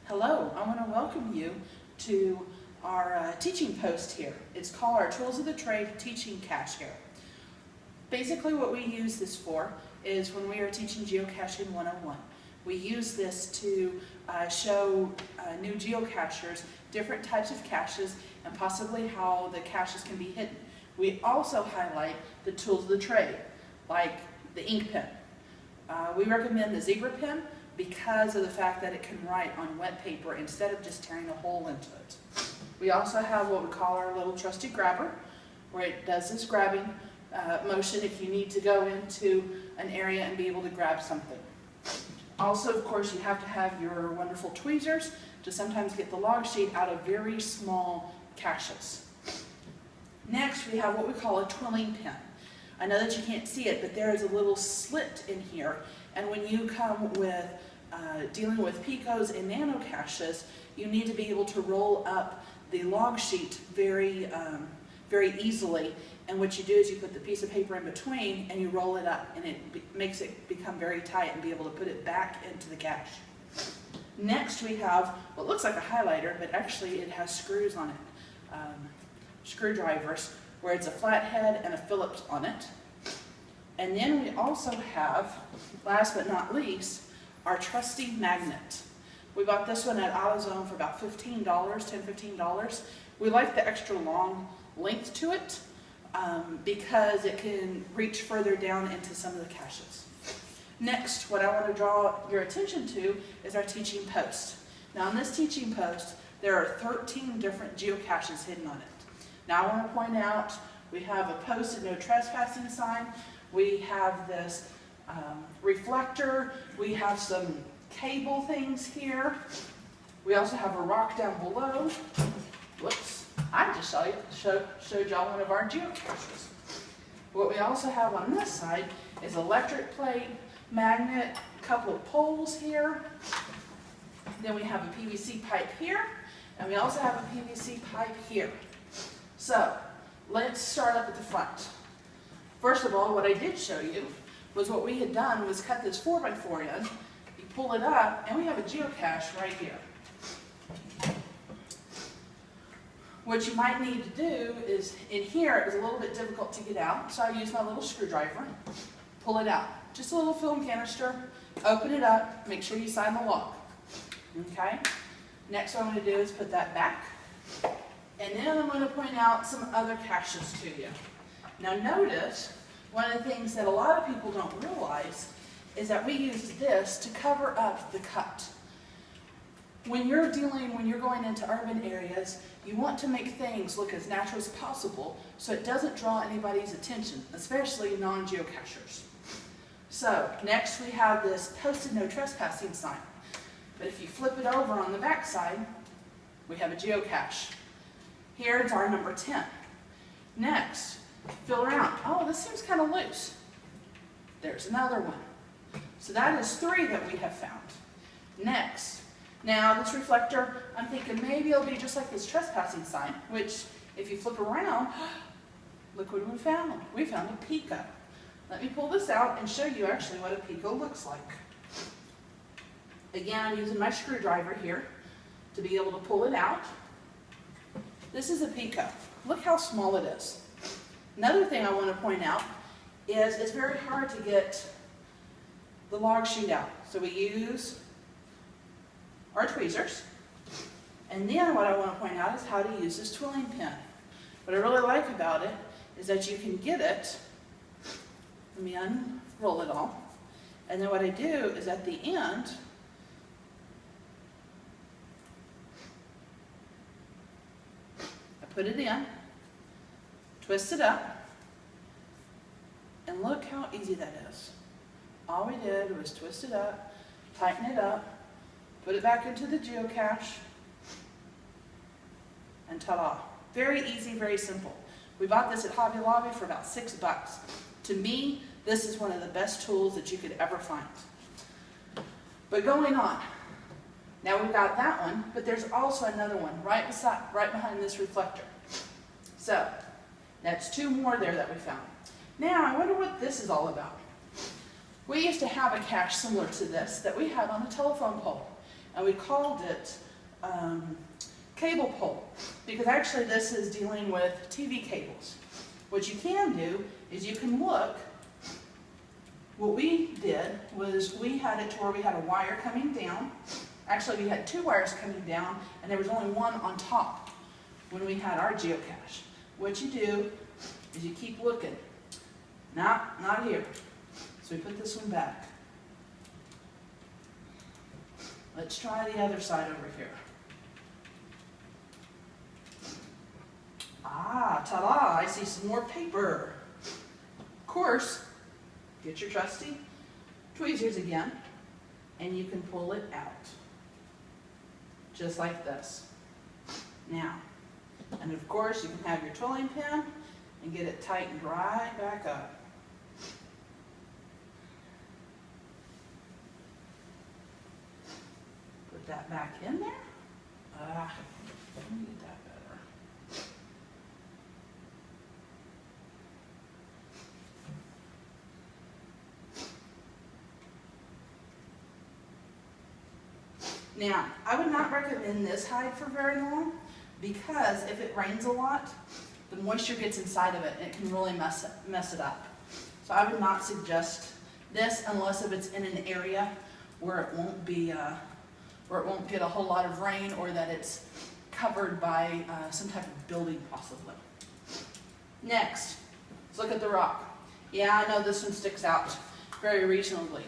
Hello, I want to welcome you to our teaching post here. It's called our Tools of the Trade Teaching Cache here. Basically what we use this for is when we are teaching Geocaching 101. We use this to show new geocachers different types of caches and possibly how the caches can be hidden. We also highlight the tools of the trade, like the ink pen. We recommend the zebra pen because of the fact that it can write on wet paper instead of just tearing a hole into it. We also have what we call our little trusty grabber, where it does this grabbing motion if you need to go into an area and be able to grab something. Also, of course, you have to have your wonderful tweezers to sometimes get the log sheet out of very small caches. Next, we have what we call a twilling pen. I know that you can't see it, but there is a little slit in here, and when you come with dealing with picos and nano caches, you need to be able to roll up the log sheet very easily. And what you do is you put the piece of paper in between and you roll it up, and it makes it become very tight and be able to put it back into the cache. Next, we have what looks like a highlighter, but actually it has screws on it, screwdrivers, where it's a flathead and a Phillips on it. And then we also have, last but not least, our trusty magnet. We bought this one at AutoZone for about $15, $10–15. We like the extra long length to it because it can reach further down into some of the caches. Next, what I want to draw your attention to is our teaching post. Now on this teaching post, there are 13 different geocaches hidden on it. Now I want to point out, we have a posted no trespassing sign, we have this reflector, we have some cable things here, we also have a rock down below. Whoops, I just showed y'all one of our geocaches. What we also have on this side is electric plate, magnet, a couple of poles here, then we have a PVC pipe here, and we also have a PVC pipe here. So, let's start up at the front. First of all, what I did show you was what we had done was cut this 4x4 in, you pull it up, and we have a geocache right here. What you might need to do is, in here, it was a little bit difficult to get out, so I used my little screwdriver, pull it out. Just a little film canister, open it up, make sure you sign the lock. Okay? Next what I'm going to do is put that back. And then I'm going to point out some other caches to you. Now notice, one of the things that a lot of people don't realize is that we use this to cover up the cut. When you're going into urban areas, you want to make things look as natural as possible so it doesn't draw anybody's attention, especially non-geocachers. So, next we have this posted no trespassing sign. But if you flip it over on the back side, we have a geocache. Here it's our number 10. Next, feel around. Oh, this seems kind of loose. There's another one. So that is 3 that we have found. Next, now this reflector, I'm thinking maybe it'll be just like this trespassing sign, which if you flip around, look what we found. We found a pico. Let me pull this out and show you actually what a pico looks like. Again, I'm using my screwdriver here to be able to pull it out. This is a pico. Look how small it is. Another thing I want to point out is it's very hard to get the log sheet out. So we use our tweezers. And then what I want to point out is how to use this twilling pen. What I really like about it is that you can get it. Let me unroll it all. And then what I do is at the end, put it in, twist it up, and look how easy that is. All we did was twist it up, tighten it up, put it back into the geocache, and ta-da. Very easy, very simple. We bought this at Hobby Lobby for about $6. To me, this is one of the best tools that you could ever find. But going on, now we've got that one, but there's also another one right behind this reflector. So, that's 2 more there that we found. Now, I wonder what this is all about. We used to have a cache similar to this that we had on a telephone pole. and we called it cable pull, because actually this is dealing with TV cables. What you can do is you can look. What we did was we had it to where we had a wire coming down. Actually, we had 2 wires coming down, and there was only one on top when we had our geocache. What you do is you keep looking. Not here. So we put this one back. Let's try the other side over here. Ah, ta-da, I see some more paper. Of course, get your trusty tweezers again, and you can pull it out. Just like this. Now, and of course you can have your twirling pin and get it tightened right back up. Put that back in there. Let me get that better. Now, I would not recommend this hide for very long, because if it rains a lot, the moisture gets inside of it and it can really mess it up. So I would not suggest this unless if it's in an area where it won't be, where it won't get a whole lot of rain, or that it's covered by some type of building possibly. Next, let's look at the rock. Yeah, I know this one sticks out very reasonably,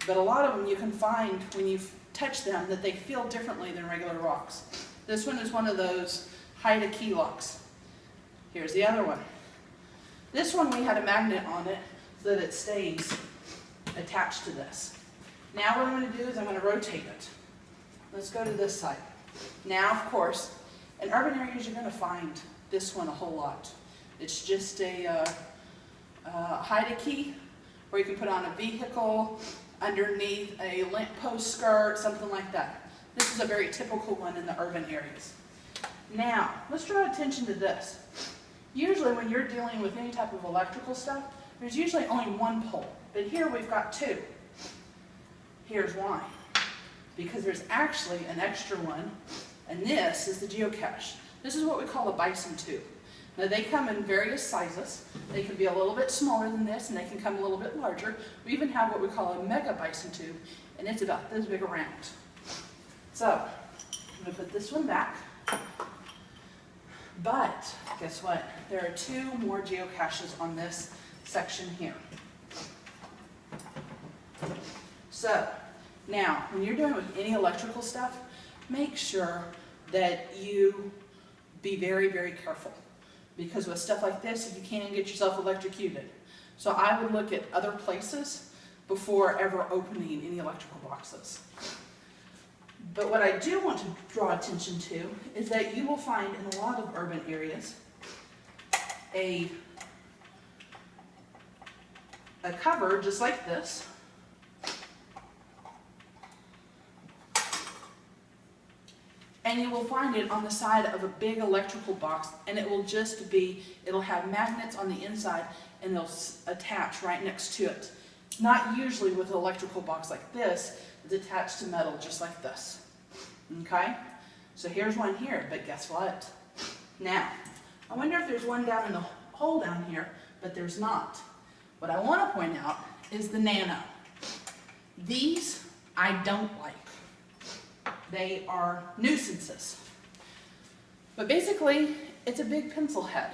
but a lot of them you can find when you touch them that they feel differently than regular rocks. This one is one of those hide a key locks. Here's the other one. This one we had a magnet on it so that it stays attached to this. Now what I'm going to do is I'm going to rotate it. Let's go to this side. Now, of course, in urban areas you're going to find this one a whole lot. It's just a hide a key where you can put on a vehicle, underneath a lamppost skirt, something like that. This is a very typical one in the urban areas. Now, let's draw attention to this. Usually when you're dealing with any type of electrical stuff, there's usually only one pole, but here we've got 2. Here's why. Because there's actually an extra one, and this is the geocache. This is what we call a bison tube. Now they come in various sizes. They can be a little bit smaller than this, and they can come a little bit larger. We even have what we call a mega bison tube, and it's about this big around. So, I'm going to put this one back. But, guess what? There are 2 more geocaches on this section here. So, now, when you're doing with any electrical stuff, make sure that you be very, very careful. Because with stuff like this, you can get yourself electrocuted. So I would look at other places before ever opening any electrical boxes. But what I do want to draw attention to is that you will find in a lot of urban areas a cover just like this. And you will find it on the side of a big electrical box, and it will just be, it'll have magnets on the inside, and they'll attach right next to it. Not usually with an electrical box like this, it's attached to metal just like this. Okay? So here's one here, but guess what? Now, I wonder if there's one down in the hole down here, but there's not. What I want to point out is the nano. These I don't like. They are nuisances. But basically, it's a big pencil head.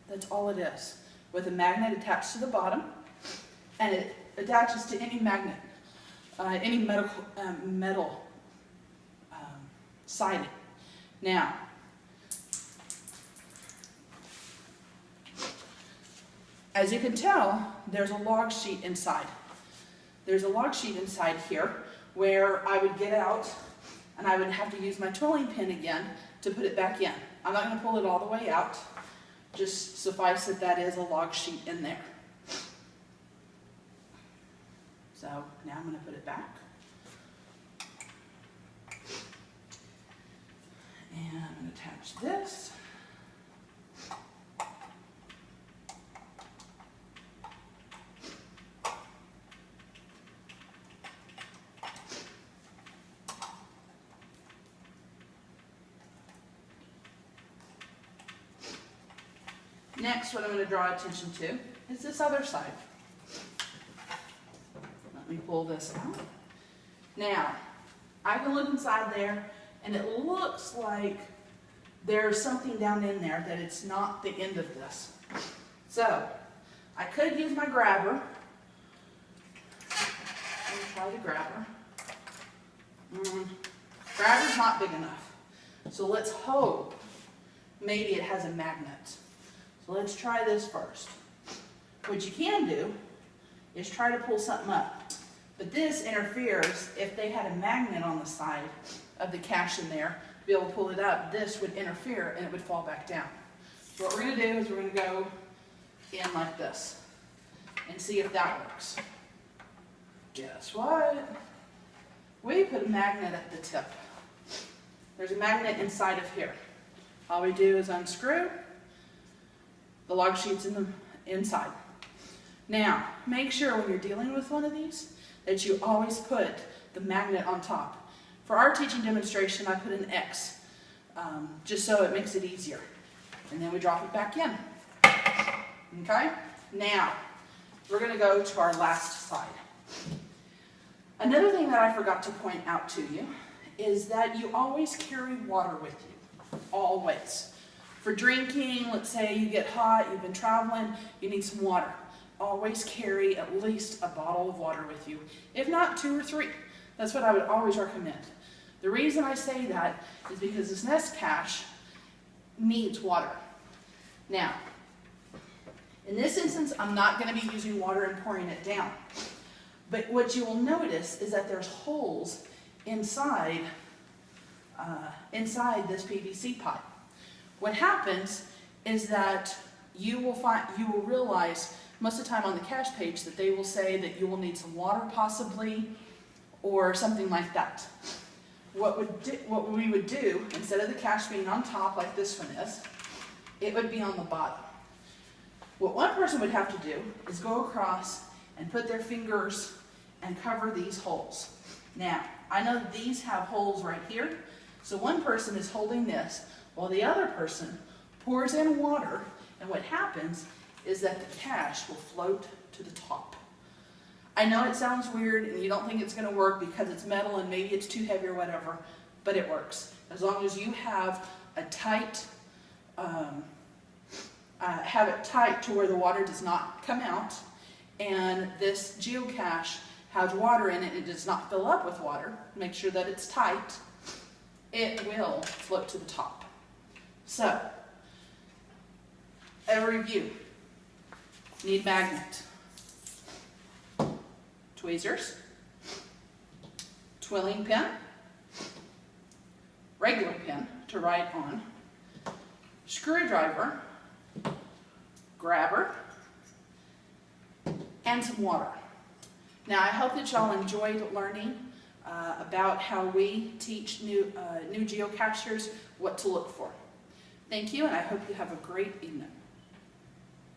That's all it is. With a magnet attached to the bottom, and it attaches to any magnet, any metal siding. Now, as you can tell, there's a log sheet inside. There's a log sheet inside here where I would get out and I would have to use my twirling pin again to put it back in. I'm not going to pull it all the way out. Just suffice that that is a log sheet in there. So now I'm going to put it back. And I'm going to attach this. Next, what I'm going to draw attention to is this other side. Let me pull this out. Now, I can look inside there, and it looks like there's something down in there that it's not the end of this. So, I could use my grabber. Let me try the grabber. Grabber's not big enough. So let's hope maybe it has a magnet. So let's try this first. What you can do is try to pull something up. But this interferes. If they had a magnet on the side of the cache in there, to be able to pull it up, this would interfere and it would fall back down. So what we're going to do is we're going to go in like this and see if that works. Guess what? We put a magnet at the tip. There's a magnet inside of here. All we do is unscrew. The log sheet's in the inside. Now, make sure when you're dealing with one of these that you always put the magnet on top. For our teaching demonstration, I put an X, just so it makes it easier. And then we drop it back in. Okay? Now, we're going to go to our last side. Another thing that I forgot to point out to you is that you always carry water with you. Always. For drinking, let's say you get hot, you've been traveling, you need some water. Always carry at least a bottle of water with you, if not 2 or 3. That's what I would always recommend. The reason I say that is because this nest cache needs water. Now, in this instance, I'm not going to be using water and pouring it down. But what you will notice is that there's holes inside this PVC pipe. What happens is that you will realize most of the time on the cache page that they will say that you will need some water possibly, or something like that. What we would do, instead of the cache being on top like this one is, it would be on the bottom. What one person would have to do is go across and put their fingers and cover these holes. Now, I know these have holes right here, so one person is holding this while the other person pours in water, and what happens is that the cache will float to the top. I know it sounds weird and you don't think it's going to work because it's metal and maybe it's too heavy or whatever, but it works. As long as you have a tight, have it tight to where the water does not come out, and this geocache has water in it and it does not fill up with water, make sure that it's tight, it will float to the top. So, a review. Need magnet, tweezers, twilling pin, regular pin to write on, screwdriver, grabber, and some water. Now, I hope that y'all enjoyed learning about how we teach new geocachers what to look for. Thank you, and I hope you have a great evening.